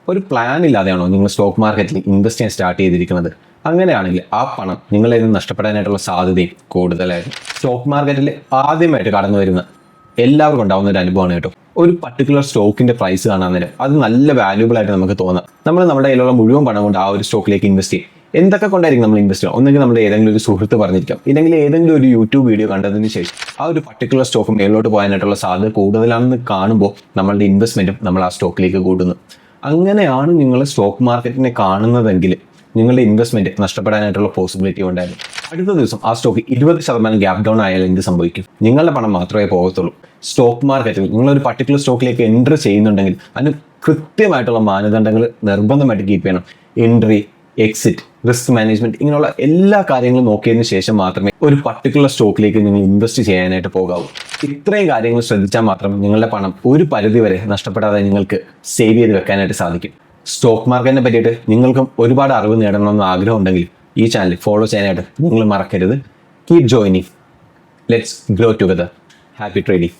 ഒരു പ്ലാൻ ഇല്ലാതെയാണോ നിങ്ങൾ സ്റ്റോക്ക് മാർക്കറ്റിൽ ഇൻവെസ്റ്റ് ചെയ്യാൻ സ്റ്റാർട്ട് ചെയ്തിരിക്കുന്നത്? അങ്ങനെയാണെങ്കിൽ ആ പണം നിങ്ങളിൽ നിന്ന് നഷ്ടപ്പെടാനായിട്ടുള്ള സാധ്യതയും കൂടുതലായിരുന്നു. സ്റ്റോക്ക് മാർക്കറ്റിൽ ആദ്യമായിട്ട് കടന്നു വരുന്ന എല്ലാവർക്കും ഉണ്ടാവുന്ന ഒരു അനുഭവമാണ് കേട്ടോ. ഒരു പർട്ടിക്കുലർ സ്റ്റോക്കിന്റെ പ്രൈസ് കാണാൻ നേരം അത് നല്ല വാല്യൂബിൾ ആയിട്ട് നമുക്ക് തോന്നാം. നമ്മൾ നമ്മുടെ കയ്യിലുള്ള മുഴുവൻ പണം കൊണ്ട് ആ ഒരു സ്റ്റോക്കിലേക്ക് ഇൻവെസ്റ്റ് ചെയ്യും. എന്തൊക്കെ കൊണ്ടായിരിക്കും നമ്മൾ ഇൻവെസ്റ്റ് ചെയ്യുക? ഒന്നെങ്കിൽ നമ്മുടെ ഏതെങ്കിലും ഒരു സുഹൃത്ത് പറഞ്ഞിരിക്കാം, ഇല്ലെങ്കിൽ ഏതെങ്കിലും ഒരു യൂട്യൂബ് വീഡിയോ കണ്ടതിന് ശേഷം ആ ഒരു പർട്ടിക്കുലർ സ്റ്റോക്ക് മേലോട്ട് പോകാനായിട്ടുള്ള സാധ്യത കൂടുതലാണെന്ന് കാണുമ്പോൾ നമ്മളുടെ ഇൻവെസ്റ്റ്മെന്റും നമ്മൾ ആ സ്റ്റോക്കിലേക്ക് കൂടുന്നു. അങ്ങനെയാണ് നിങ്ങൾ സ്റ്റോക്ക് മാർക്കറ്റിനെ കാണുന്നതെങ്കിൽ നിങ്ങളുടെ ഇൻവെസ്റ്റ്മെന്റ് നഷ്ടപ്പെടാനായിട്ടുള്ള പോസിബിലിറ്റി ഉണ്ടായിരുന്നു. അടുത്ത ദിവസം ആ സ്റ്റോക്ക് 20% ഗ്യാപ് ഡൗൺ ആയാൽ എന്ത് സംഭവിക്കും? നിങ്ങളുടെ പണം മാത്രമേ പോകത്തുള്ളൂ. സ്റ്റോക്ക് മാർക്കറ്റിൽ നിങ്ങളൊരു പർട്ടിക്കുലർ സ്റ്റോക്കിലേക്ക് എൻട്രി ചെയ്യുന്നുണ്ടെങ്കിൽ അതിന് കൃത്യമായിട്ടുള്ള മാനദണ്ഡങ്ങൾ നിർബന്ധമായിട്ട് കീപ്പ് ചെയ്യണം. എൻട്രി, എക്സിറ്റ്, റിസ്ക് മാനേജ്മെന്റ്, ഇങ്ങനെയുള്ള എല്ലാ കാര്യങ്ങളും നോക്കിയതിന് ശേഷം മാത്രമേ ഒരു പർട്ടിക്കുലർ സ്റ്റോക്കിലേക്ക് നിങ്ങൾ ഇൻവെസ്റ്റ് ചെയ്യാനായിട്ട് പോകാവൂ. ഇത്രയും കാര്യങ്ങൾ ശ്രദ്ധിച്ചാൽ മാത്രം നിങ്ങളുടെ പണം ഒരു പരിധി വരെ നഷ്ടപ്പെടാതെ നിങ്ങൾക്ക് സേവ് ചെയ്ത് വെക്കാനായിട്ട് സാധിക്കും. സ്റ്റോക്ക് മാർക്കറ്റിനെ പറ്റിയിട്ട് നിങ്ങൾക്കും ഒരുപാട് അറിവ് നേടണമെന്ന് ആഗ്രഹം ഉണ്ടെങ്കിൽ ഈ ചാനൽ ഫോളോ ചെയ്യാനായിട്ട് നിങ്ങൾ മറക്കരുത്. Keep joining. Let's grow together. Happy trading.